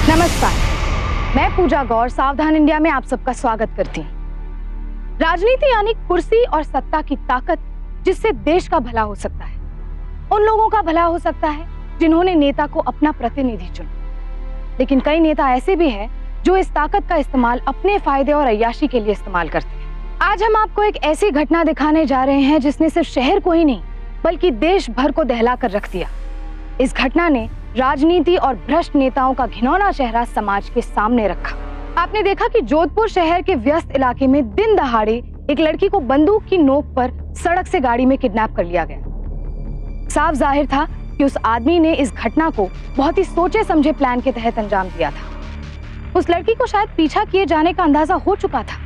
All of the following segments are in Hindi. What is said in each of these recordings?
नमस्कार, मैं पूजा गौर सावधान इंडिया में आप सबका स्वागत करती हूँ। राजनीति यानी कुर्सी और सत्ता की ताकत जिससे देश का भला हो सकता है, उन लोगों का भला हो सकता है जिन्होंने नेता को अपना प्रतिनिधि चुना। लेकिन कई नेता ऐसे भी हैं जो इस ताकत का इस्तेमाल अपने फायदे और अय्याशी के लिए इस्तेमाल करते हैं। आज हम आपको एक ऐसी घटना दिखाने जा रहे हैं जिसने सिर्फ शहर को ही नहीं बल्कि देश भर को दहला कर रख दिया। इस घटना ने राजनीति और भ्रष्ट नेताओं का घिनौना चेहरा समाज के सामने रखा। आपने देखा कि जोधपुर शहर के व्यस्त इलाके में दिन दहाड़े एक लड़की को बंदूक की नोक पर सड़क से गाड़ी में किडनैप कर लिया गया। साफ जाहिर था कि उस आदमी ने इस घटना को बहुत ही सोचे समझे प्लान के तहत अंजाम दिया था। उस लड़की को शायद पीछा किए जाने का अंदाजा हो चुका था,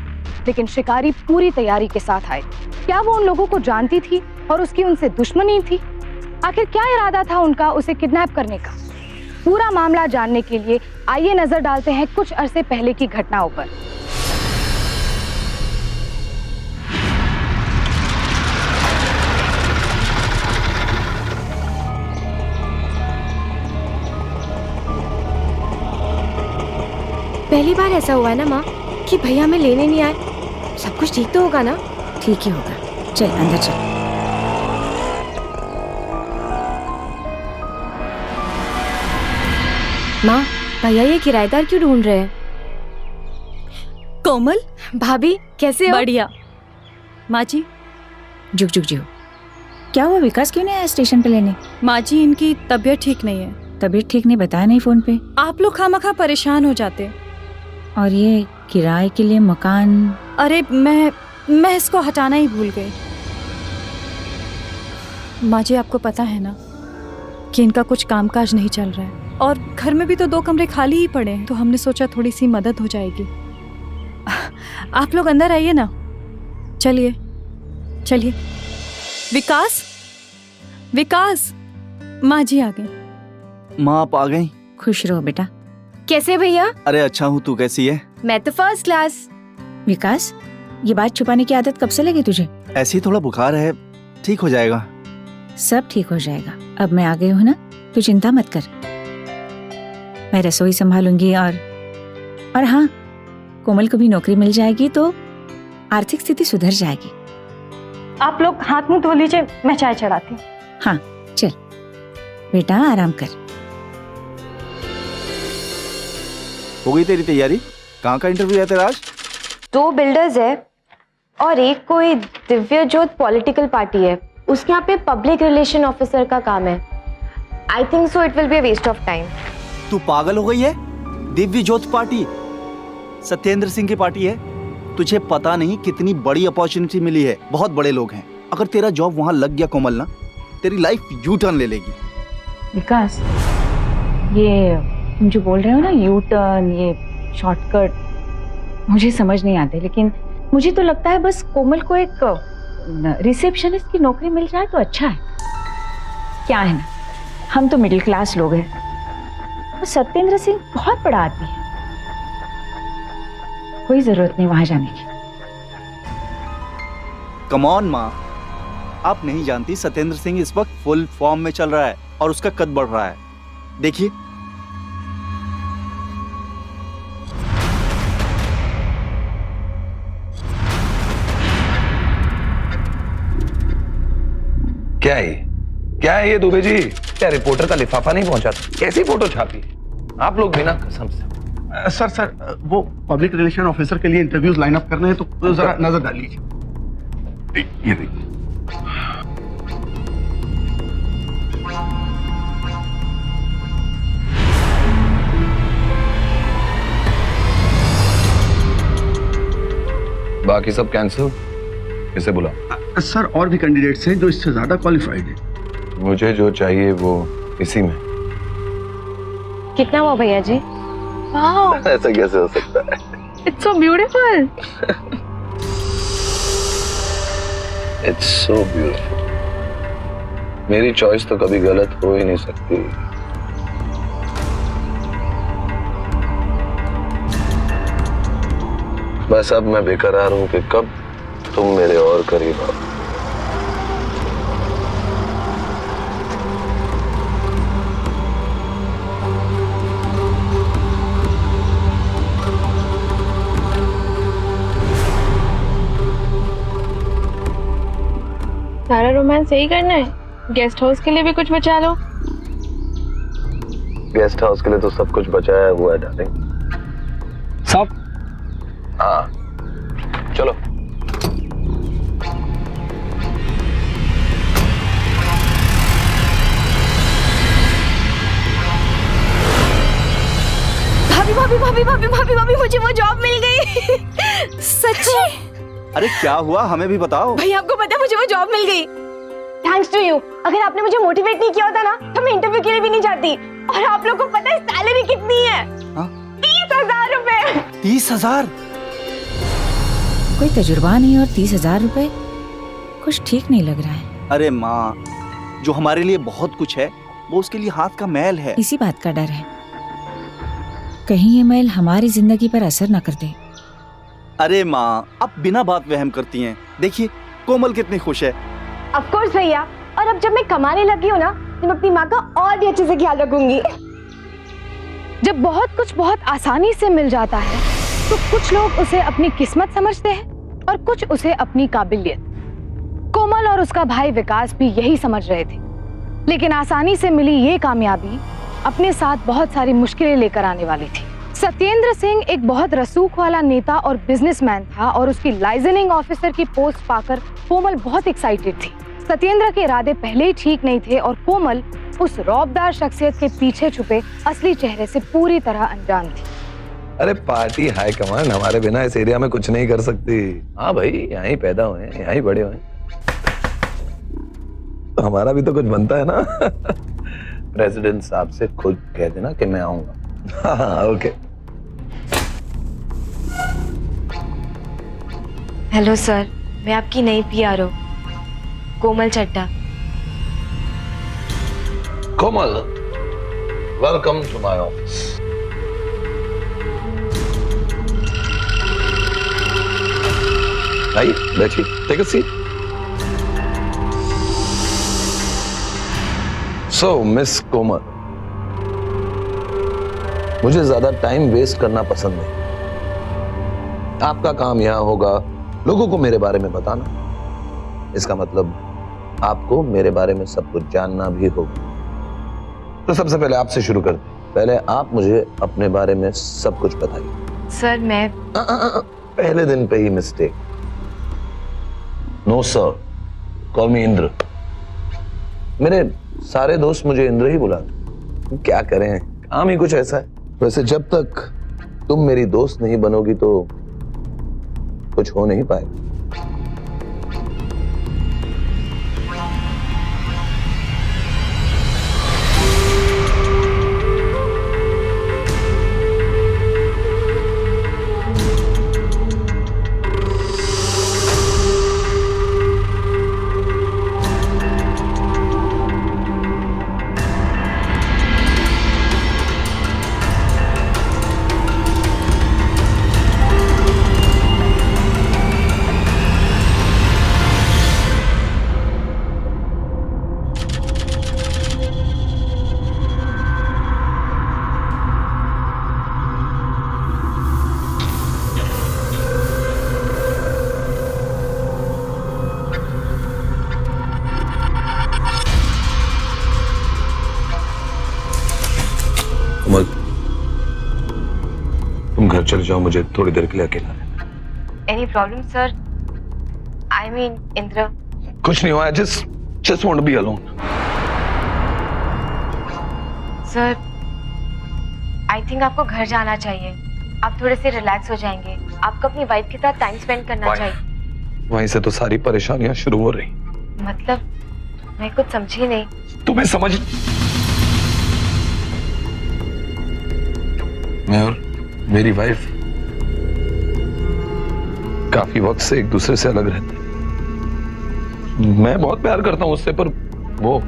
लेकिन शिकारी पूरी तैयारी के साथ आए। क्या वो उन लोगों को जानती थी और उसकी उनसे दुश्मनी थी? आखिर क्या इरादा था उनका उसे किडनैप करने का? पूरा मामला जानने के लिए आइए नजर डालते हैं कुछ अरसे पहले की घटनाओं पर। पहली बार ऐसा हुआ है ना माँ कि भैया हमें लेने नहीं आए। सब कुछ ठीक तो होगा ना? ठीक ही होगा, चल अंदर चल। माँ, भैया ये किराएदार क्यों ढूंढ रहे हैं? कोमल, भाभी कैसे हो? बढ़िया। माँ जी, जुग जुग जी हो। क्या हुआ, विकास क्यों नहीं आया स्टेशन पे लेने? माँ जी इनकी तबीयत ठीक नहीं है। तबीयत ठीक नहीं बताया नहीं फोन पे? आप लोग खामखा परेशान हो जाते। और ये किराए के लिए मकान? अरे मैं इसको हटाना ही भूल गई। माँ जी आपको पता है ना कि इनका कुछ कामकाज नहीं चल रहा है और घर में भी तो 2 कमरे खाली ही पड़े हैं, तो हमने सोचा थोड़ी सी मदद हो जाएगी। आप लोग अंदर आइए ना। चलिए चलिए। विकास, विकास, माँ जी आ गई। माँ आप आ गई? खुश रहो बेटा। कैसे भैया? अरे अच्छा हूँ, तू कैसी है? मैं तो फर्स्ट क्लास। विकास, ये बात छुपाने की आदत कब से लगी तुझे? ऐसे ही थोड़ा बुखार है, ठीक हो जाएगा। सब ठीक हो जाएगा। अब मैं आ गई हूँ ना, तू चिंता मत कर। मैं रसोई संभालूंगी और हाँ, कोमल को भी नौकरी मिल जाएगी तो आर्थिक स्थिति सुधर जाएगी। आप लोग हाथ मुंह धो लीजिए, मैं चाय चढ़ाती हूँ। हाँ चल बेटा, आराम कर। हो गई तेरी तैयारी? कहाँ का इंटरव्यू है तेरा आज? 2 बिल्डर्स है और एक कोई दिव्य ज्योत पॉलिटिकल पार्टी है, उसके यहाँ पे पब्लिक रिलेशन ऑफिसर का काम है। I think so it will be a waste of time. तू पागल हो गई है? दिव्य ज्योत पार्टी सत्येंद्र सिंह की पार्टी है। तुझे पता नहीं कितनी बड़ी अपॉर्चुनिटी मिली है, बहुत बड़े लोग हैं। अगर तेरा जॉब वहां लग गया कोमल ना, तेरी लाइफ यू टर्न ले लेगी। विकास, ये तुम जो बोल रहे हो ना, यू टर्न, ये शॉर्टकट, मुझे समझ नहीं आते, लेकिन मुझे तो लगता है बस कोमल को एक रिसेप्शनिस्ट की नौकरी मिल जाए तो अच्छा है। क्या है ना, हम तो मिडिल क्लास लोग हैं, और सत्येंद्र सिंह बहुत बड़ा आदमी है, कोई जरूरत नहीं वहां जाने की। कम ऑन माँ, आप नहीं जानती सत्येंद्र सिंह इस वक्त फुल फॉर्म में चल रहा है और उसका कद बढ़ रहा है। देखिए, क्या है ये दुबे जी? क्या रिपोर्टर का लिफाफा नहीं पहुंचा था? कैसी फोटो छापी आप लोग बिना कसम से? सर वो पब्लिक रिलेशन ऑफिसर के लिए इंटरव्यूज लाइन अप करने हैं, तो जरा नजर डाल लीजिए। ये देखिए। बाकी सब कैंसिल? किसे बुला? सर और भी कैंडिडेट्स हैं जो इससे ज्यादा क्वालिफाइड हैं। मुझे जो चाहिए वो इसी में। कितना हुआ भैया जी? वाओ, ऐसा कैसे हो सकता है? It's so beautiful. It's so beautiful. मेरी चॉइस तो कभी गलत हो ही नहीं सकती। बस अब मैं बेकरार हूं कि कब तुम मेरे और करीब आओ। सारा रोमांस यही करना है? गेस्ट हाउस के लिए भी कुछ बचा लो। गेस्ट हाउस के लिए तो सब कुछ बचाया हुआ है डार्लिंग। सब? हाँ चलो। भाभी भाभी भाभी भाभी भाभी भाभी मुझे वो जॉब मिल गई। सच्ची? अरे क्या हुआ, हमें भी बताओ। भाई आपको पता है मुझे वो जॉब मिल गई। Thanks to you. अगर आपने मुझे मोटिवेट नहीं किया होता ना तो मैं इंटरव्यू के लिए भी नहीं जाती। और आप लोगों को पता है सैलरी कितनी है? 30,000 रुपए। 30,000? कोई तजुर्बा नहीं और 30,000 रुपए? कुछ ठीक नहीं लग रहा है। अरे माँ, जो हमारे लिए बहुत कुछ है वो उसके लिए हाथ का मैल है। इसी बात का डर है, कहीं ये मैल हमारी जिंदगी पर असर न कर दे। अरे माँ, आप बिना बात वहम करती हैं। देखिए कोमल कितनी खुश है। ऑफ कोर्स भैया। और अब जब मैं कमाने लगी हूँ ना तो मैं अपनी माँ का और भी अच्छे से ख्याल रखूंगी। जब बहुत कुछ बहुत आसानी से मिल जाता है तो कुछ लोग उसे अपनी किस्मत समझते हैं और कुछ उसे अपनी काबिलियत। कोमल और उसका भाई विकास भी यही समझ रहे थे, लेकिन आसानी से मिली ये कामयाबी अपने साथ बहुत सारी मुश्किलें लेकर आने वाली थी। सत्येंद्र सिंह एक बहुत रसूख वाला नेता और बिजनेसमैन था और उसकी लाइजनिंग ऑफिसर की पोस्ट पाकर कोमल बहुत एक्साइटेड थी। सत्येंद्र के इरादे पहले ही ठीक नहीं थे और कोमल उस रौबदार शख्सियत के पीछे छुपे असली चेहरे से पूरी तरह अनजान थी। अरे पार्टी हाई कमान हमारे बिना इस एरिया में कुछ नहीं कर सकती। हाँ भाई, यहाँ ही पैदा हुए हैं, यहाँ ही बड़े हुए हैं, तो हमारा भी तो कुछ बनता है ना। प्रेसिडेंट साहब से खुद कह देना कि मैं आऊंगा। हाँ ओके। हेलो सर, मैं आपकी नई PRO Komal Chadha. Komal, welcome to my office. आइए बैठिए, take a seat. So miss Komal, मुझे ज्यादा टाइम वेस्ट करना पसंद नहीं। आपका काम यहां होगा लोगों को मेरे बारे में बताना। इसका मतलब आपको मेरे बारे में सब कुछ जानना भी होगा। तो सबसे पहले आपसे शुरू करते हैं। पहले आप मुझे अपने बारे में सब कुछ बताइए। सर मैं पहले दिन पे ही mistake. No sir, call me Indra. मेरे सारे दोस्त मुझे इंद्र ही बुलाते। क्या करें, काम ही कुछ ऐसा है। वैसे जब तक तुम मेरी दोस्त नहीं बनोगी तो कुछ हो नहीं पाएगा। जाओ, मुझे थोड़ी देर के लिए अकेला रहना। Any problem sir? I mean Indra. कुछ नहीं हुआ, I just want to be alone. Sir I think आपको घर जाना चाहिए। आप थोड़े से रिलैक्स हो जाएंगे। आपको अपनी वाइफ के साथ टाइम स्पेंड करना चाहिए। वहीं से तो सारी परेशानियां शुरू हो रही। मतलब मैं कुछ समझी नहीं। तुम्हें समझ, मैं और मेरी वाइफ काफी वक्त से एक दूसरे से अलग रहते हैं। मैं बहुत प्यार करता हूं उससे, पर वो,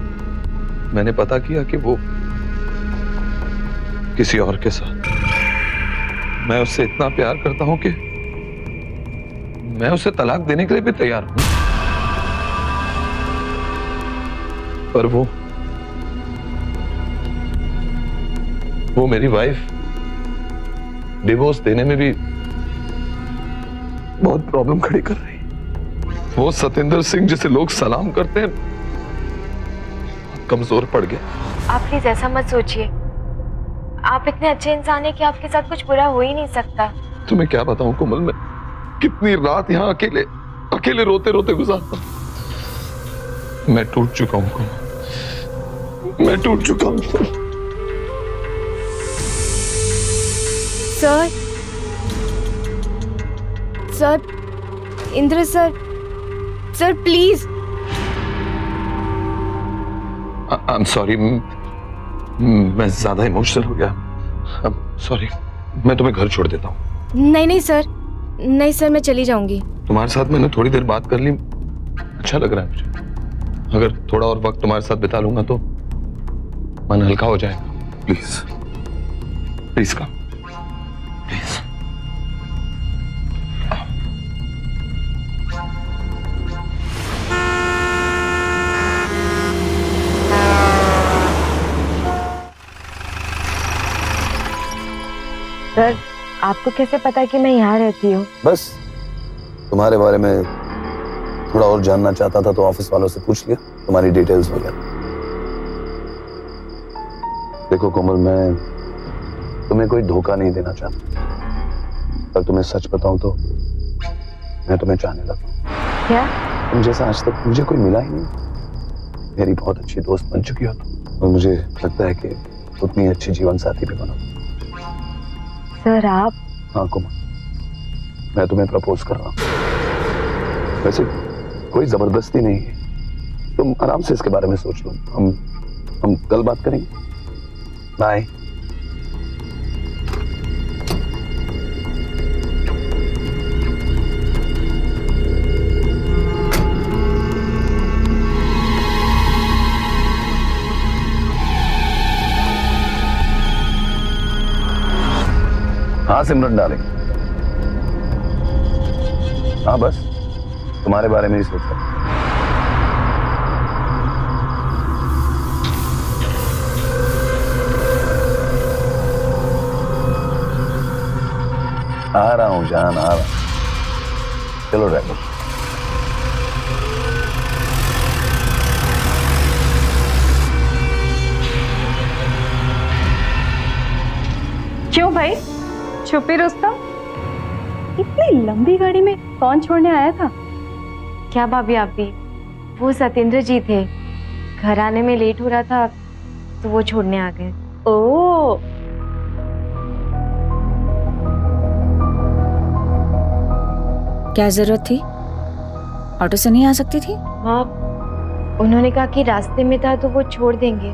मैंने पता किया कि वो किसी और के साथ। मैं उससे इतना प्यार करता हूं कि मैं उसे तलाक देने के लिए भी तैयार हूं, पर वो मेरी वाइफ डिवोर्स देने में भी बहुत प्रॉब्लम खड़ी कर रही है। वो सतेंद्र सिंह जिसे लोग सलाम करते हैं कमजोर पड़ गया। आप प्लीज ऐसा मत सोचिए। आप इतने अच्छे इंसान हैं कि आपके साथ कुछ बुरा हो ही नहीं सकता। तुम्हें क्या बताऊं कोमल, मैं कितनी रात यहाँ अकेले रोते रोते गुजारता हूं। मैं टूट चुका हूं कोमल, मैं टूट चुका हूं। Sir Indra sir please. I am sorry, मैं ज्यादा इमोशनल हो गया। सॉरी, मैं तुम्हें घर छोड़ देता हूँ। नहीं सर मैं चली जाऊंगी। तुम्हारे साथ मैंने थोड़ी देर बात कर ली, अच्छा लग रहा है मुझे। अगर थोड़ा और वक्त तुम्हारे साथ बिता लूंगा तो मन हल्का हो जाएगा। Please please come, please. Sir आपको कैसे पता कि मैं यहाँ रहती हूँ? बस तुम्हारे बारे में थोड़ा और जानना चाहता था तो ऑफिस वालों से पूछ लिया, तुम्हारी डिटेल्स वगैरह। देखो कोमल, मैं तुम्हें कोई धोखा नहीं देना चाहता, पर तुम्हें सच बताऊं तो मैं तुम्हें चाहने लगा हूं। क्या? तुम जैसा आज तक मुझे कोई मिला ही नहीं। मेरी बहुत अच्छी दोस्त बन चुकी हो तुम, और मुझे लगता है कि उतनी अच्छी जीवन साथी भी बनो। सर आप? हाँ कोमल, मैं तुम्हें प्रपोज कर रहा हूँ। वैसे कोई जबरदस्ती नहीं है, तुम आराम से इसके बारे में सोच लो। हम कल बात करेंगे। बाय। हाँ सिमरन डालेंगे। हाँ बस तुम्हारे बारे में ही सोच रहा हूं। आ रहा हूं जान, आ रहा हूं। चलो ड्राइवर। क्यों भाई, छुपी रुस्तम? इतनी लंबी गाड़ी में कौन छोड़ने आया था? क्या भाभी आप भी? वो सतेंद्र जी थे, घर आने में लेट हो रहा था तो वो छोड़ने आ गए। ओ, क्या जरूरत थी? ऑटो से नहीं आ सकती थी? हाँ, उन्होंने कहा कि रास्ते में था तो वो छोड़ देंगे।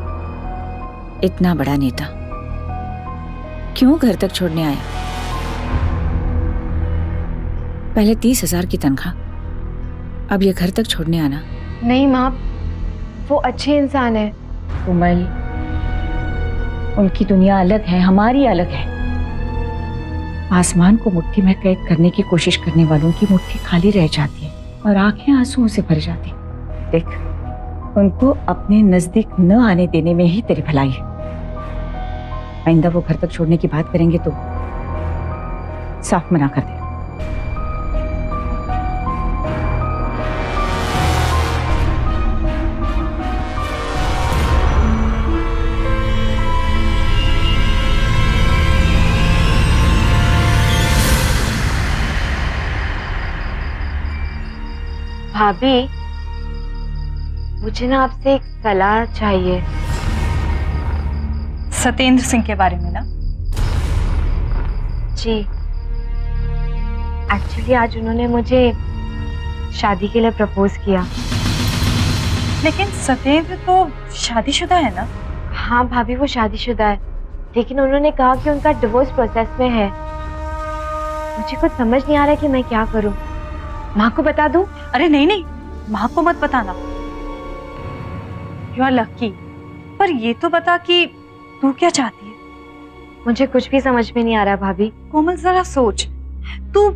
इतना बड़ा नेता क्यों घर तक छोड़ने आया? पहले 30,000 की तनख्वाह, अब ये घर तक छोड़ने आना। नहीं माँ, वो अच्छे इंसान है। कोमल, उनकी दुनिया अलग है, हमारी अलग है। आसमान को मुट्ठी में कैद करने की कोशिश करने वालों की मुट्ठी खाली रह जाती है और आंखें आंसुओं से भर जाती। देख, उनको अपने नजदीक न आने देने में ही तेरी भलाई है। आइंदा वो घर तक छोड़ने की बात करेंगे तो साफ मना कर दे। भाभी, मुझे ना आपसे एक सलाह चाहिए। सत्येंद्र सिंह के बारे में ना? जी, एक्चुअली आज उन्होंने मुझे शादी के लिए प्रपोज किया। लेकिन सत्येंद्र तो शादीशुदा है ना? हाँ भाभी, वो शादीशुदा है, लेकिन उन्होंने कहा कि उनका डिवोर्स प्रोसेस में है। मुझे कुछ समझ नहीं आ रहा कि मैं क्या करूं। माँ को बता दूं? अरे नहीं नहीं, माँ को मत बताना। You are lucky. पर ये तो बता कि तू क्या चाहती है? मुझे कुछ भी समझ में नहीं आ रहा भाभी। कोमल जरा सोच, तू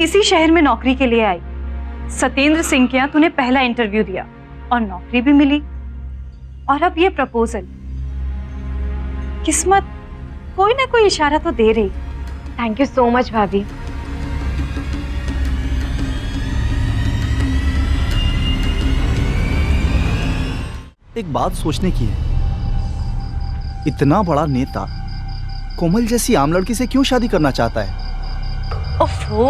इसी शहर में नौकरी के लिए आई, सत्येंद्र सिंह के यहाँ तूने पहला इंटरव्यू दिया और नौकरी भी मिली, और अब ये प्रपोजल। किस्मत कोई ना कोई इशारा तो दे रही। थैंक यू सो मच भाभी। एक बात सोचने की है, इतना बड़ा नेता कोमल जैसी आम लड़की से क्यों शादी करना चाहता है? ओफो,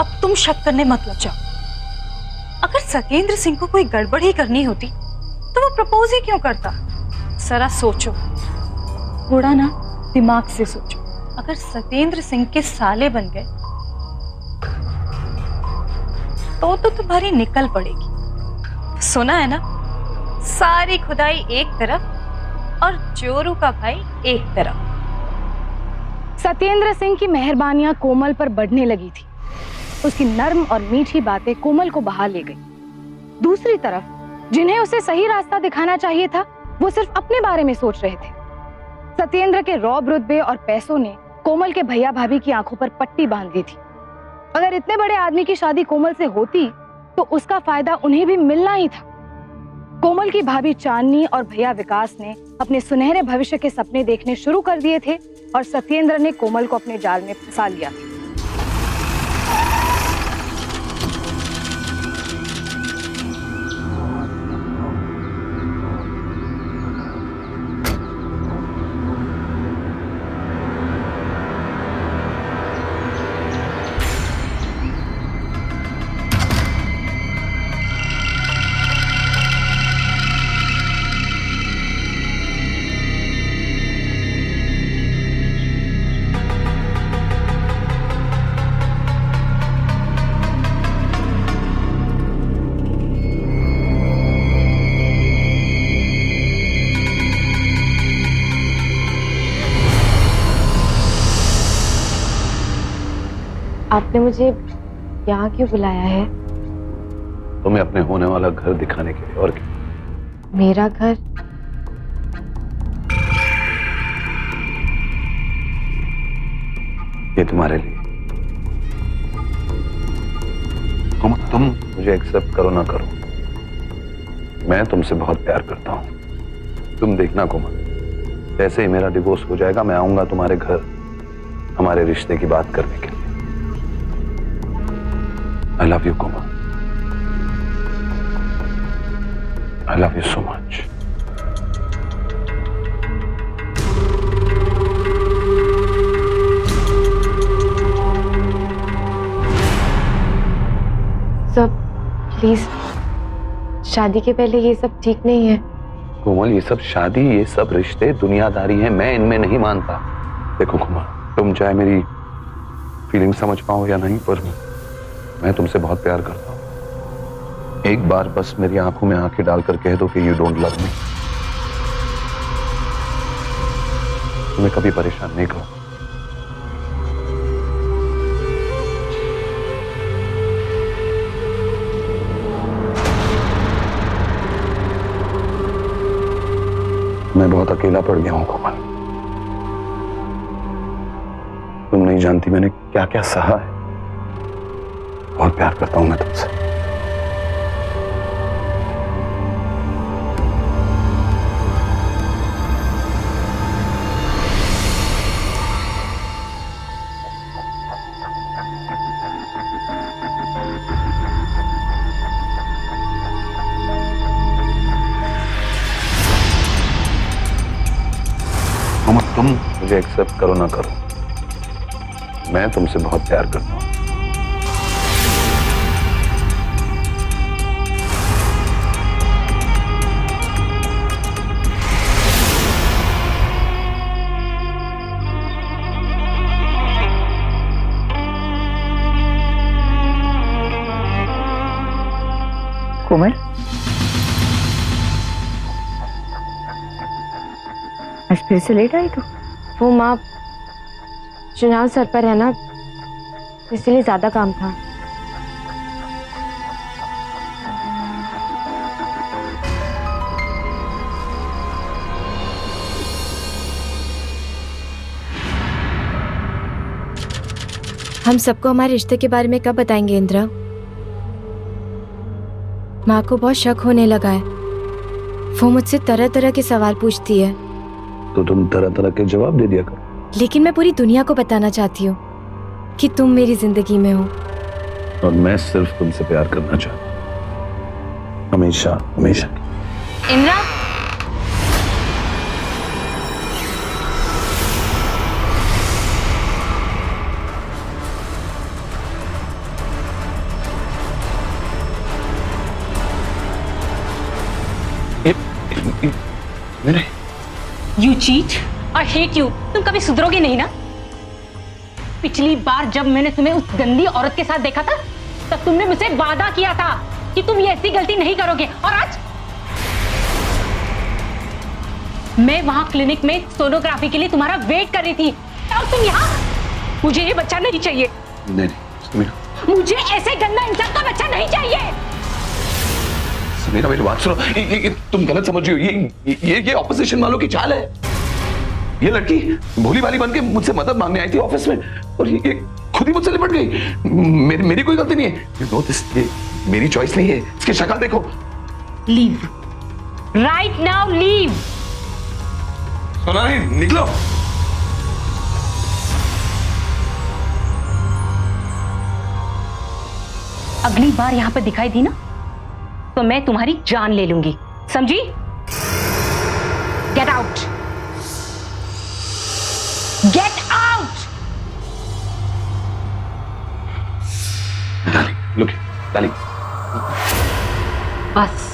अब तुम शक करने मत लग जाओ। अगर सत्येंद्र सिंह को कोई गड़बड़ ही करनी होती तो वो प्रपोज ही क्यों करता? जरा सोचो, थोड़ा ना दिमाग से सोचो। अगर सत्येंद्र सिंह के साले बन गए तो तुम्हारी निकल पड़ेगी। सुना है ना, सारी खुदाई एक तरफ और चोरू का भाई एक तरफ। सत्येंद्र सिंह की मेहरबानियां कोमल पर बढ़ने लगी थी। उसकी नर्म और मीठी बातें कोमल को बहा ले गई। दूसरी तरफ जिन्हें उसे सही रास्ता दिखाना चाहिए था, वो सिर्फ अपने बारे में सोच रहे थे। सत्येंद्र के रौब रुतबे और पैसों ने कोमल के भैया भाभी की आंखों पर पट्टी बांध दी थी। अगर इतने बड़े आदमी की शादी कोमल से होती तो उसका फायदा उन्हें भी मिलना ही था। कोमल की भाभी चांदनी और भैया विकास ने अपने सुनहरे भविष्य के सपने देखने शुरू कर दिए थे और सत्येंद्र ने कोमल को अपने जाल में फंसा लिया था। आपने मुझे यहाँ क्यों बुलाया है? तुम्हें अपने होने वाला घर दिखाने के लिए। और क्या? मेरा घर? ये तुम्हारे लिए। तुम मुझे एक्सेप्ट करो ना करो, मैं तुमसे बहुत प्यार करता हूं। तुम देखना कोमल, जैसे ही मेरा डिवोर्स हो जाएगा मैं आऊंगा तुम्हारे घर हमारे रिश्ते की बात करने के लिए। I love you, Komal. I love you so much. सब प्लीज, शादी के पहले ये सब ठीक नहीं है। कोमल, ये सब शादी, ये सब रिश्ते दुनियादारी हैं, मैं इनमें नहीं मानता। देखो कोमल, तुम चाहे मेरी फीलिंग समझ पाओ या नहीं, पर मैं तुमसे बहुत प्यार करता हूं। एक बार बस मेरी आंखों में आंखें डालकर कह दो कि यू डोंट लव मी। तुम्हें कभी परेशान नहीं करूं। मैं बहुत अकेला पड़ गया हूं कोमल। तुम नहीं जानती मैंने क्या क्या सहा है। बहुत प्यार करता हूं मैं तुमसे। तुम मुझे एक्सेप्ट करो ना करो, मैं तुमसे बहुत प्यार करता हूं। कोमल, आज फिर से लेट आई तू? वो माँ, चुनाव सर पर है ना, इसलिए ज्यादा काम था। हम सबको हमारे रिश्ते के बारे में कब बताएंगे इंद्रा? माँ को बहुत शक होने लगा है। वो मुझसे तरह तरह के सवाल पूछती है। तो तुम तरह तरह के जवाब दे दिया करो। लेकिन मैं पूरी दुनिया को बताना चाहती हूँ कि तुम मेरी जिंदगी में हो। और मैं सिर्फ तुमसे प्यार करना चाहता हूँ, हमेशा हमेशा। इंद्रा, मेरे you cheat, I hate you. तुम कभी सुधरोगे नहीं ना। पिछली बार जब मैंने तुम्हें उस गंदी औरत के साथ देखा था, तब तुमने मुझसे वादा किया था कि तुम ये ऐसी गलती नहीं करोगे। और आज मैं वहां क्लिनिक में सोनोग्राफी के लिए तुम्हारा वेट कर रही थी, और तुम यहाँ। मुझे ये बच्चा नहीं चाहिए। नहीं, मुझे ऐसे गंदा इंसान का बच्चा नहीं चाहिए। समीरा मेरी बात सुनो, ये तुम गलत समझ रही हो। ये ऑपोजिशन वालों की चाल है। ये लड़की भोली भाली बन के मुझसे मदद मांगने आई थी ऑफिस में, और ये खुद ही मुझसे लिपट गई। मेरी कोई गलती नहीं है। यू नो दिस, ये मेरी चॉइस नहीं है। इसकी शक्ल देखो। Leave right now, leave. सुना नहीं, निकलो। अगली बार यहां पर दिखाई दी ना, तो मैं तुम्हारी जान ले लूंगी, समझी? Get out, get out. Darling, look darling. बस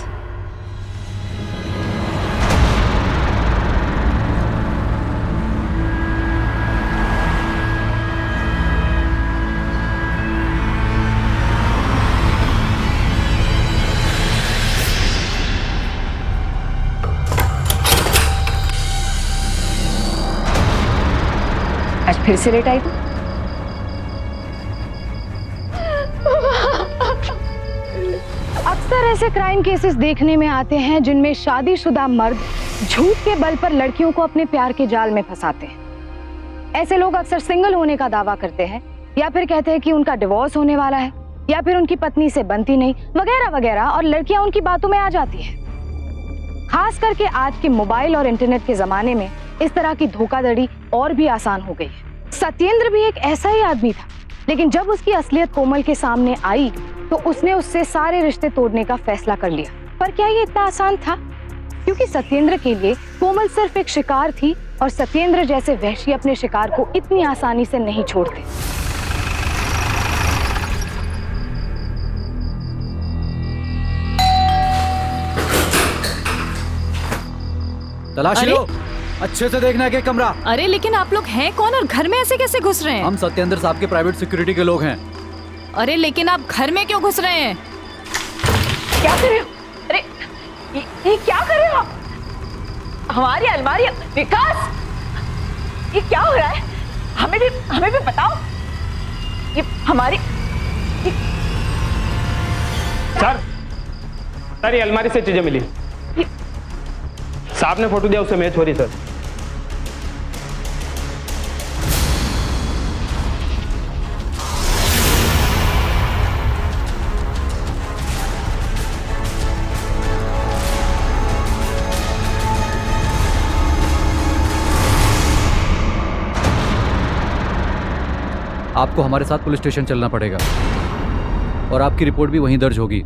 आज फिर से लेट आई तू? अक्सर ऐसे क्राइम केसेस देखने में आते हैं जिनमें शादीशुदा मर्द झूठ के बल पर लड़कियों को अपने प्यार के जाल में फंसाते हैं। ऐसे लोग अक्सर सिंगल होने का दावा करते हैं, या फिर कहते हैं कि उनका डिवोर्स होने वाला है, या फिर उनकी पत्नी से बनती नहीं, वगैरह वगैरह, और लड़कियां उनकी बातों में आ जाती हैं। खास करके आज के मोबाइल और इंटरनेट के जमाने में इस तरह की धोखाधड़ी और भी आसान हो गई है। सत्येंद्र भी एक ऐसा ही आदमी था, लेकिन जब उसकी असलियत कोमल के सामने आई तो उसने उससे सारे रिश्ते तोड़ने का फैसला कर लिया। पर क्या ये इतना आसान था? क्योंकि सत्येंद्र के लिए कोमल सिर्फ एक शिकार थी, और सत्येंद्र जैसे वहशी अपने शिकार को इतनी आसानी से नहीं छोड़ते। तलाशी लो, अच्छे से देखना है कि कमरा। अरे लेकिन आप लोग हैं कौन और घर में ऐसे कैसे घुस रहे हैं? हम सत्येंद्र साहब के प्राइवेट सिक्योरिटी के लोग हैं। अरे लेकिन आप घर में क्यों घुस रहे हैं? क्या कर रहे हो? अरे ये क्या कर रहे हो आप? हमारी अलमारी, विकास, ये क्या हो रहा है? हमें भी बताओ। ये हमारी सर ये अलमारी से चीजें मिली। साहब ने फोटो दिया, उससे मैच हो रही सर। आपको हमारे साथ पुलिस स्टेशन चलना पड़ेगा, और आपकी रिपोर्ट भी वहीं दर्ज होगी।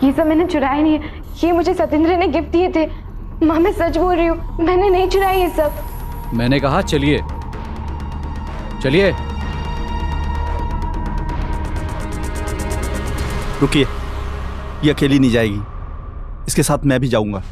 ये सब मैंने चुराया नहीं है, ये मुझे सत्येंद्र ने गिफ्ट दिए थे। माँ मैं सच बोल रही हूँ, मैंने नहीं चुराया ये सब। मैंने कहा चलिए चलिए। रुकिए, ये अकेली नहीं जाएगी, इसके साथ मैं भी जाऊंगा।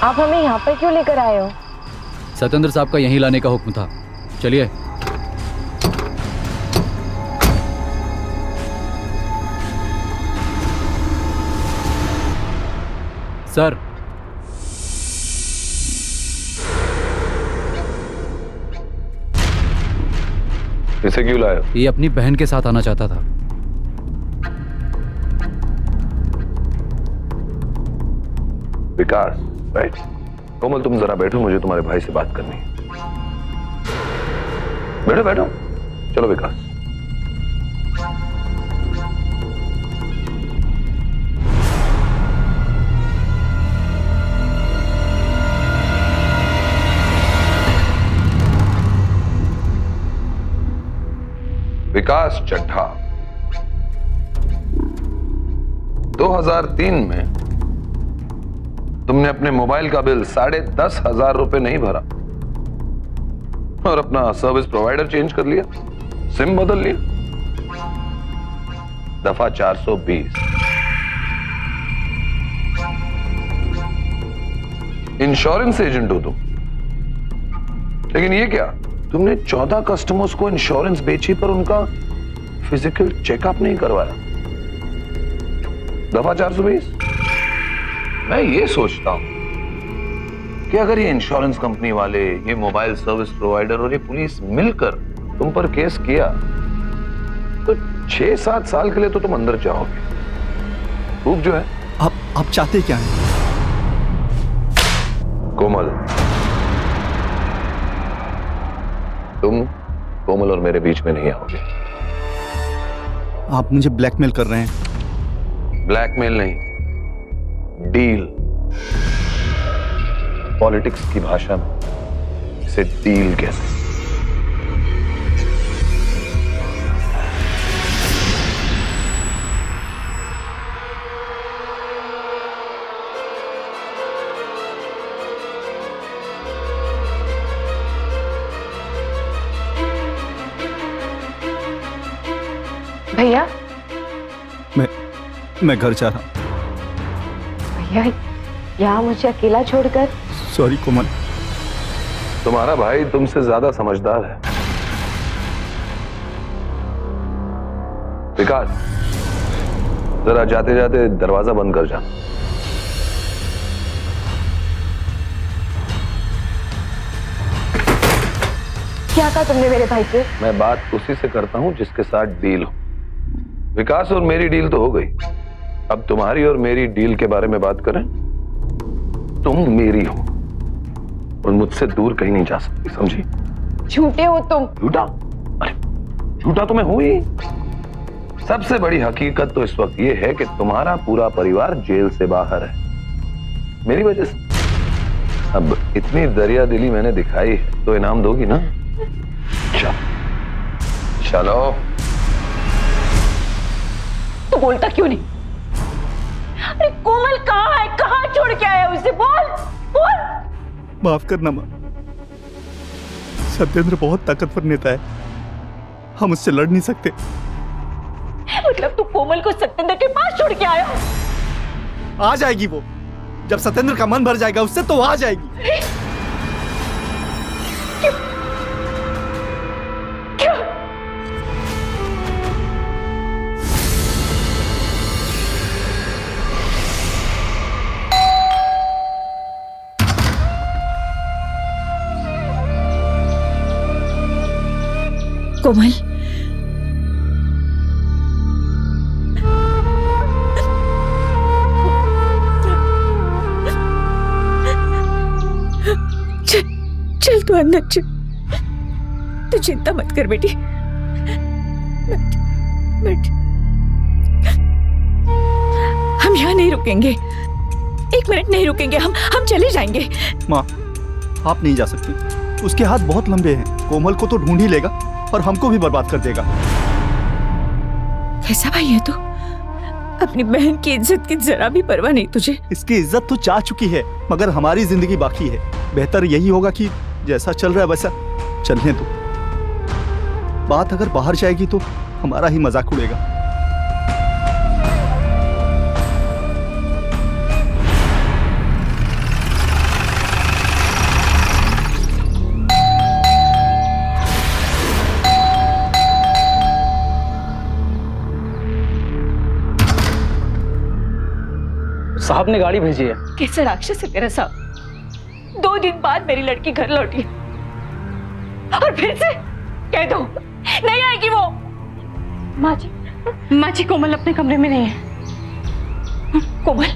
आप हमें यहाँ पर क्यों लेकर आए हो? सत्येंद्र साहब का यहीं लाने का हुक्म था। चलिए। सर, इसे क्यों लाया? ये अपनी बहन के साथ आना चाहता था। विकास, राइट? कोमल, तुम जरा बैठो, मुझे तुम्हारे भाई से बात करनी है। बैठो बैठो। चलो विकास। विकास चड्ढा 2003 में तुमने अपने मोबाइल का बिल 10,500 रुपए नहीं भरा और अपना सर्विस प्रोवाइडर चेंज कर लिया, सिम बदल लिया। दफा 420। इंश्योरेंस एजेंट हो तुम, लेकिन ये क्या, तुमने 14 कस्टमर्स को इंश्योरेंस बेची पर उनका फिजिकल चेकअप नहीं करवाया। दफा 420। मैं ये सोचता हूं कि अगर ये इंश्योरेंस कंपनी वाले, ये मोबाइल सर्विस प्रोवाइडर और ये पुलिस मिलकर तुम पर केस किया तो 6-7 साल के लिए तो तुम अंदर जाओगे। प्रूफ जो है। आप चाहते क्या हैं? कोमल, तुम कोमल और मेरे बीच में नहीं आओगे। आप मुझे ब्लैकमेल कर रहे हैं? ब्लैकमेल नहीं, डील। पॉलिटिक्स की भाषा में इसे डील कहते हैं। भैया, मैं घर जा रहा हूं। भैया, यहाँ मुझे अकेला छोड़कर? सॉरी कोमल। तुम्हारा भाई तुमसे ज्यादा समझदार है। विकास, जरा जाते जाते दरवाजा बंद कर जा। क्या कहा तुमने मेरे भाई से? मैं बात उसी से करता हूं जिसके साथ डील हो। विकास और मेरी डील तो हो गई, अब तुम्हारी और मेरी डील के बारे में बात करें। तुम मेरी हो और मुझसे दूर कहीं नहीं जा सकती, समझी? झूठे हो तुम। झूठा? अरे झूठा तो मैं हूं ही। सबसे बड़ी हकीकत तो इस वक्त यह है कि तुम्हारा पूरा परिवार जेल से बाहर है, मेरी वजह से। अब इतनी दरिया दिली मैंने दिखाई है तो इनाम दोगी ना? चलो। तू बोलता क्यों नहीं? अरे कोमल कहाँ है? कहाँ छोड़ के आया उसे? बोल बोल। माफ करना मां, सत्येंद्र बहुत ताकतवर नेता है, हम उससे लड़ नहीं सकते। मतलब तू कोमल को सत्येंद्र के पास छोड़ के आया? आ जाएगी वो, जब सत्येंद्र का मन भर जाएगा उससे तो आ जाएगी। कोमल, चल तू अंदर चल। तू चिंता मत कर बेटी। बैठ। हम यहाँ नहीं रुकेंगे, 1 मिनट नहीं रुकेंगे, हम चले जाएंगे। माँ, आप नहीं जा सकती, उसके हाथ बहुत लंबे हैं। कोमल को तो ढूंढ ही लेगा और हमको भी बर्बाद कर देगा। कैसा भाई है तू? अपनी बहन की इज्जत की जरा भी परवाह नहीं तुझे। इसकी इज्जत तो जा चुकी है, मगर हमारी जिंदगी बाकी है। बेहतर यही होगा कि जैसा चल रहा है वैसा चलने दो। बात अगर बाहर जाएगी तो हमारा ही मजाक उड़ेगा। साहब ने गाड़ी भेजी है। कैसा राक्षस है तेरा साहब। 2 दिन बाद मेरी लड़की घर लौटी और फिर से कह दो नहीं आएगी वो। माँ जी कोमल अपने कमरे में नहीं है। कोमल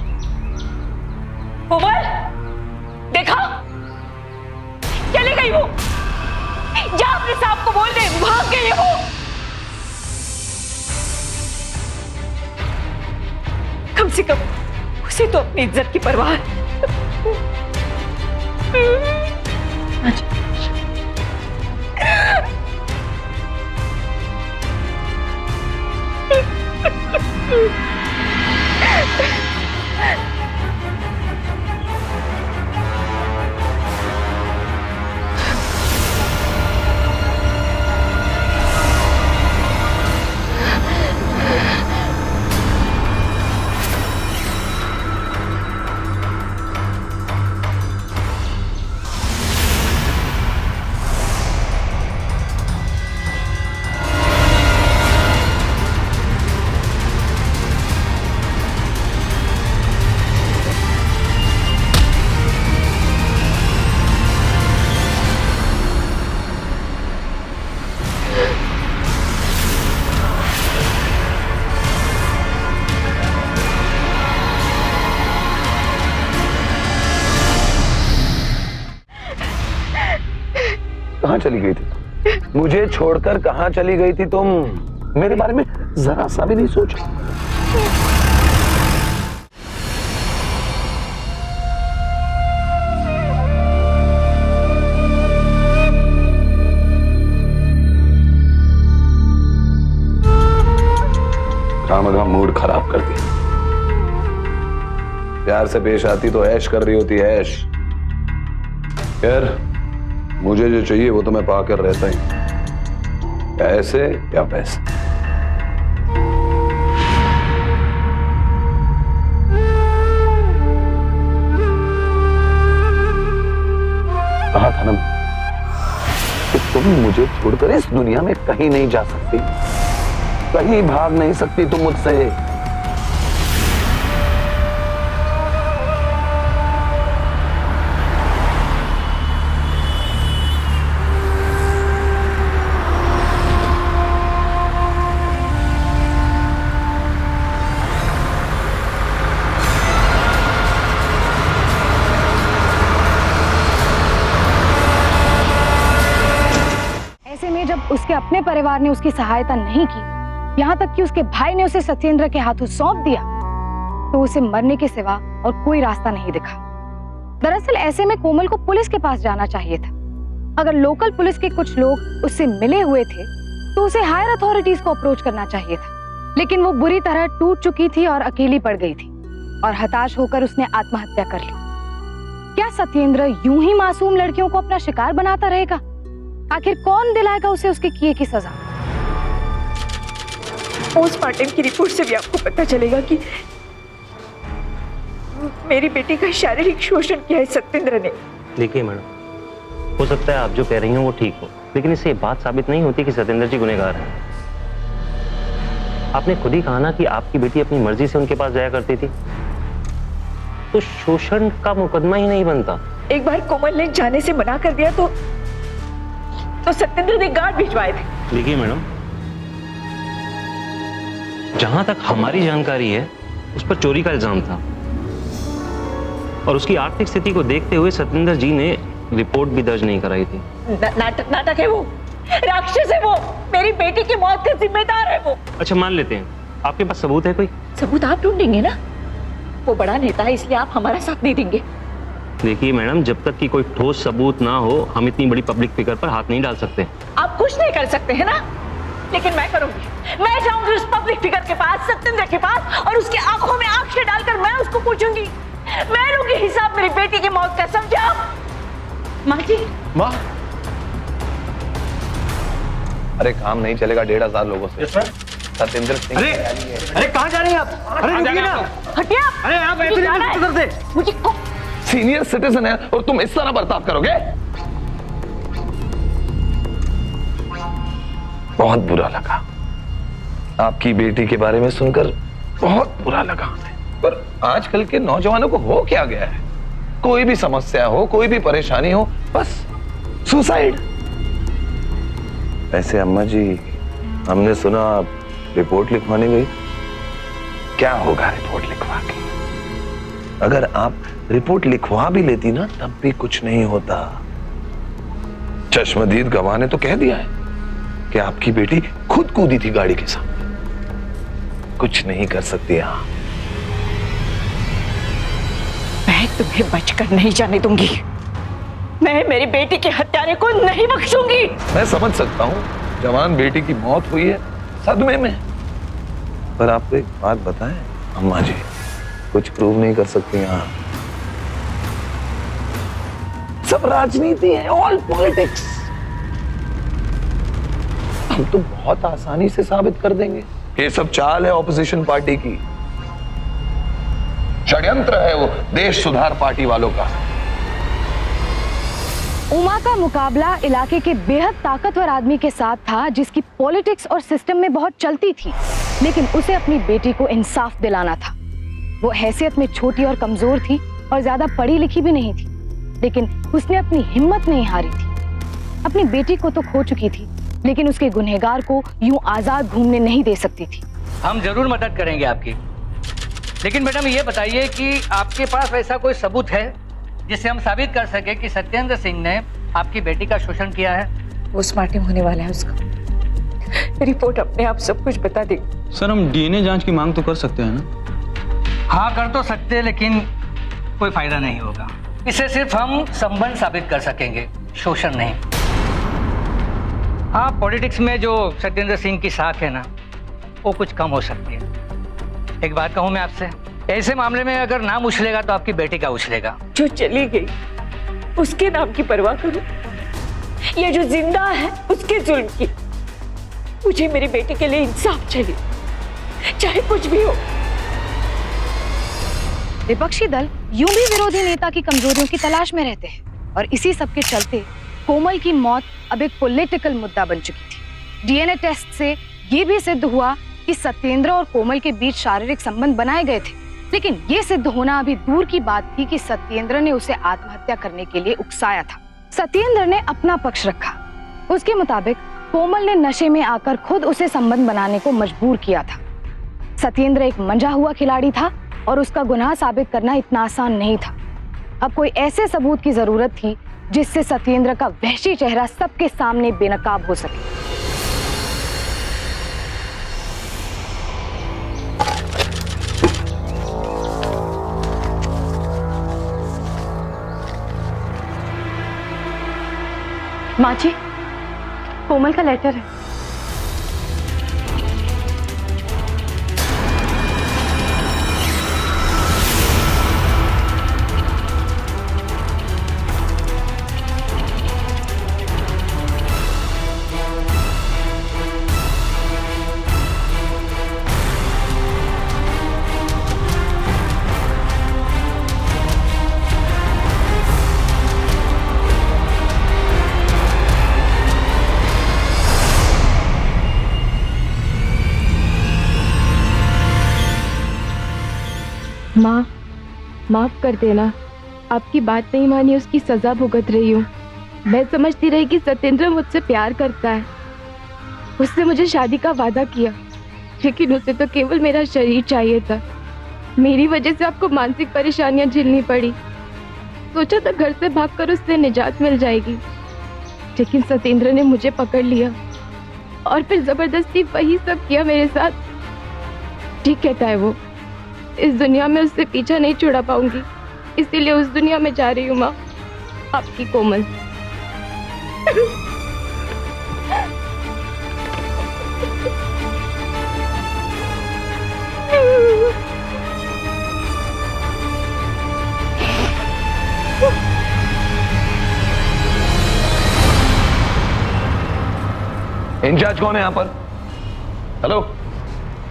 कोमल देखा चली गई वो। जा अपने साहब को बोल दे भाग गई है वो। कम से कम उसे तो अपनी इज्जत की परवाह है। कहाँ चली गई थी तुम? मुझे छोड़कर कहाँ चली गई थी तुम? मेरे बारे में जरा सा भी नहीं सोचा। खामखा मूड खराब कर दिया। प्यार से पेश आती तो ऐश कर रही होती ऐश। यार मुझे जो चाहिए वो तो मैं पाकर रहता ही, ऐसे या पैसे। कहा था ना कि तुम मुझे छोड़कर इस दुनिया में कहीं नहीं जा सकती, कहीं भाग नहीं सकती तुम मुझसे। जब उसके अपने परिवार ने उसकी सहायता नहीं की, यहाँ तक कि उसके भाई ने उसे सत्येंद्र के हाथों सौंप दिया, तो उसे मरने के सिवा और कोई रास्ता नहीं दिखा। दरअसल ऐसे में कोमल को पुलिस के पास जाना चाहिए था। अगर लोकल पुलिस के कुछ लोग उससे मिले हुए थे तो उसे हायर अथॉरिटीज को अप्रोच करना चाहिए था, लेकिन वो बुरी तरह टूट चुकी थी और अकेली पड़ गई थी और हताश होकर उसने आत्महत्या कर ली। क्या सत्येंद्र यूं ही मासूम लड़कियों को अपना शिकार बनाता रहेगा? आखिर कौन दिलाएगा उसे उसके किए की सजा? पोस्टमार्टम की रिपोर्ट से भी आपको पता चलेगा कि मेरी बेटी का शारीरिक शोषण किया है सत्येंद्र ने। देखिए मैडम, हो सकता है आप जो कह रही हो वो ठीक हो, लेकिन इससे ये बात साबित नहीं होती कि सत्येंद्र जी गुनहगार हैं। आपने खुद ही कहा ना कि आपकी बेटी अपनी मर्जी से उनके पास जाया करती थी, तो शोषण का मुकदमा ही नहीं बनता। एक बार कोमल ने जाने से मना कर दिया तो सत्येंद्र ने गार्ड भिजवाए थे। देखिए मैडम, जहां तक हमारी जानकारी है उस पर चोरी का इल्जाम था और उसकी आर्थिक स्थिति को देखते हुए सत्येंद्र जी ने रिपोर्ट भी दर्ज नहीं कराई थी। नाटक है वो, राक्षस है वो, मेरी बेटी की मौत का जिम्मेदार है वो। अच्छा मान लेते हैं, आपके पास सबूत है कोई? सबूत आप ढूंढेंगे ना, वो बड़ा नेता है इसलिए आप हमारा साथ नहीं देंगे। देखिए मैडम, जब तक कि कोई ठोस सबूत ना हो हम इतनी बड़ी पब्लिक फिगर पर हाथ नहीं डाल सकते। आप कुछ नहीं कर सकते हैं ना, लेकिन मैं करूंगी। मैं जाऊंगी उस पब्लिक फिगर के पास, सत्येंद्र के पास, और उसकी आंखों में आंखें डालकर मैं उसको पूछूंगी। मैं लूंगी हिसाब मेरी बेटी की मौत का, समझा? माँ जी। माँ, अरे काम नहीं चलेगा 1500 लोगों से। सत्येंद्र सिंह। अरे कहाँ जा रही हैं आप? अरे रुकिए ना, हटिए। अरे आप ऐसे नहीं कर दे। मुझे सीनियर सिटीजन है और तुम इस तरह बर्ताव करोगे? बहुत बुरा लगा आपकी बेटी के बारे में सुनकर, बहुत बुरा लगा हमें। पर आजकल के नौजवानों को हो क्या गया है, कोई भी समस्या हो, कोई भी परेशानी हो, बस सुसाइड। ऐसे अम्मा जी, हमने सुना आप रिपोर्ट लिखवाने गई। क्या होगा रिपोर्ट लिखवा के? अगर आप रिपोर्ट लिखवा भी लेती ना तब भी कुछ नहीं होता। चश्मदीद गवाह ने तो कह दिया है कि आपकी बेटी खुद कूदी थी गाड़ी के सामने। कुछ नहीं कर सकती आप। मैं तुम्हें बचकर नहीं जाने दूंगी। मैं मेरी बेटी के हत्यारे को नहीं बख्शूंगी। मैं समझ सकता हूँ, जवान बेटी की मौत हुई है, सदमे में। पर आपको एक बात बताएं अम्मा जी, कुछ प्रूव नहीं कर सकती यहाँ। सब राजनीति है, ऑल पॉलिटिक्स। हम तो बहुत आसानी से साबित कर देंगे ये सब चाल है ऑपोजिशन पार्टी की, षड्यंत्र है वो देश सुधार पार्टी वालों का। उमा का मुकाबला इलाके के बेहद ताकतवर आदमी के साथ था जिसकी पॉलिटिक्स और सिस्टम में बहुत चलती थी, लेकिन उसे अपनी बेटी को इंसाफ दिलाना था। वो हैसियत में छोटी और कमजोर थी और ज्यादा पढ़ी लिखी भी नहीं थी, लेकिन उसने अपनी हिम्मत नहीं हारी थी। अपनी बेटी को तो खो चुकी थी, लेकिन उसके गुनहगार को यूं आजाद घूमने नहीं दे सकती थी। हम जरूर मदद करेंगे आपकी, लेकिन मैडम ये बताइए कि आपके पास ऐसा कोई सबूत है जिससे हम साबित कर सके कि सत्येंद्र सिंह ने आपकी बेटी का शोषण किया है? पोस्टमार्टम होने वाला है उसका, रिपोर्ट अपने आप सब कुछ बता देगी। सर, हम डीएनए जांच की मांग तो कर सकते हैं ना? हाँ, कर तो सकते हैं, लेकिन कोई फायदा नहीं होगा। इससे सिर्फ हम संबंध साबित कर सकेंगे, शोषण नहीं। हाँ, पॉलिटिक्स में जो सत्येंद्र सिंह की साख है ना, वो कुछ कम हो सकती है। एक बात कहूँ मैं आपसे, ऐसे मामले में अगर नाम उछलेगा तो आपकी बेटी का उछलेगा। जो चली गई उसके नाम की परवाह करूं, ये जो जिंदा है उसके जुल्म की। मुझे मेरी बेटी के लिए इंसाफ चाहिए, चाहे कुछ भी हो। विपक्षी दल यूं भी विरोधी नेता की कमजोरियों की तलाश में रहते हैं, और इसी सब के चलते कोमल की मौत अब एक पॉलिटिकल मुद्दा बन चुकी थी। डीएनए टेस्ट से ये भी सिद्ध हुआ कि सत्येंद्र और कोमल के बीच शारीरिक संबंध बनाए गए थे, लेकिन ये सिद्ध होना अभी दूर की बात थी कि सत्येंद्र ने उसे आत्महत्या करने के लिए उकसाया था। सत्येंद्र ने अपना पक्ष रखा। उसके मुताबिक कोमल ने नशे में आकर खुद उसे संबंध बनाने को मजबूर किया था। सत्येंद्र एक मंजा हुआ खिलाड़ी था और उसका गुनाह साबित करना इतना आसान नहीं था। अब कोई ऐसे सबूत की जरूरत थी जिससे सत्येंद्र का वहशी चेहरा सबके सामने बेनकाब हो सके। माँ जी, कोमल का लेटर है। माँ, माफ कर देना, आपकी बात नहीं मानी, उसकी सजा भुगत रही हूँ। मैं समझती रही कि सत्येंद्र मुझसे प्यार करता है, उससे मुझे शादी का वादा किया, लेकिन उसे तो केवल मेरा शरीर चाहिए था। मेरी वजह से आपको मानसिक परेशानियां झेलनी पड़ी। सोचा था घर से भागकर उससे निजात मिल जाएगी, लेकिन सत्येंद्र ने मुझे पकड़ लिया और फिर जबरदस्ती वही सब किया मेरे साथ। ठीक कहता है वो, इस दुनिया में उससे पीछा नहीं छुड़ा पाऊंगी, इसीलिए उस दुनिया में जा रही हूँ माँ। आपकी कोमल। इंचार्ज कौन है यहाँ पर? हेलो,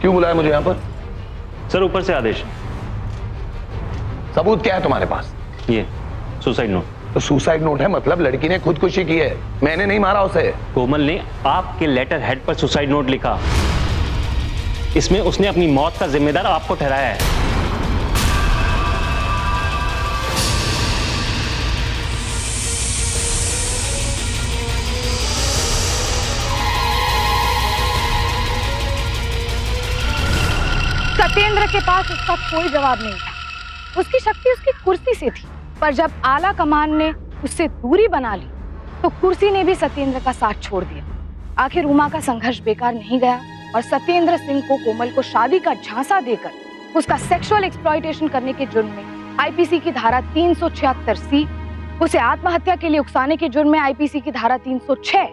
क्यों बुलाया मुझे यहाँ पर? सर, ऊपर से आदेश। सबूत क्या है तुम्हारे पास? ये सुसाइड नोट। तो सुसाइड नोट है मतलब लड़की ने खुदकुशी की है, मैंने नहीं मारा उसे। कोमल ने आपके लेटर हेड पर सुसाइड नोट लिखा। इसमें उसने अपनी मौत का जिम्मेदार आपको ठहराया है। सत्येंद्र के पास उसका कोई जवाब नहीं था। उसकी शक्ति उसकी कुर्सी से थी, पर जब आला कमान ने उससे दूरी बना ली तो कुर्सी ने भी सत्येंद्र का साथ छोड़ दिया। आखिर उमा का संघर्ष बेकार नहीं गया और सत्येंद्र सिंह को कोमल को शादी का झांसा देकर उसका सेक्सुअल एक्सप्लॉयटेशन करने के जुर्म में आईपीसी की धारा 376 सी, उसे आत्महत्या के लिए उकसाने के जुर्म में आईपीसी की धारा 306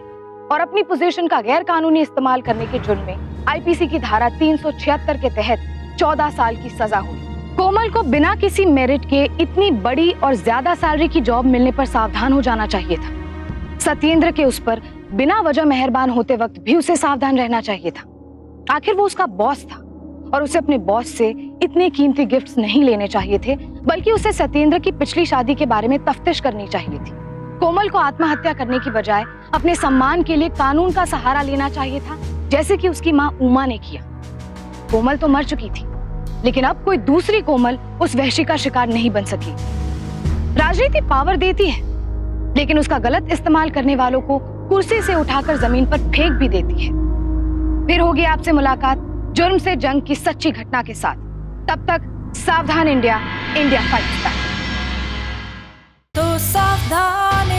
और अपनी पोजीशन का गैर कानूनी इस्तेमाल करने के जुर्म में आईपीसी की धारा 376 के तहत 14 साल की सजा हुई। कोमल को बिना किसी मेरिट के इतनी बड़ी और ज्यादा सैलरी की जॉब मिलने पर सावधान हो जाना चाहिए था। सत्येंद्र के उस पर बिना वजह मेहरबान होते वक्त भी उसे सावधान रहना चाहिए था। आखिर वो उसका बॉस था और उसे अपने बॉस से इतने कीमती गिफ्ट्स नहीं लेने चाहिए थे, बल्कि उसे सत्येंद्र की पिछली शादी के बारे में तफ्तीश करनी चाहिए थी। कोमल को आत्महत्या करने की बजाय अपने सम्मान के लिए कानून का सहारा लेना चाहिए था, जैसे कि उसकी माँ उमा ने किया। कोमल तो मर चुकी थी, लेकिन अब कोई दूसरी कोमल उस वहशी का शिकार नहीं बन सकी। राजनीति पावर देती है, लेकिन उसका गलत इस्तेमाल करने वालों को कुर्सी से उठाकर जमीन पर फेंक भी देती है। फिर होगी आपसे मुलाकात जुर्म से जंग की सच्ची घटना के साथ। तब तक सावधान इंडिया, इंडिया फाइट्स बैक। तो सावधान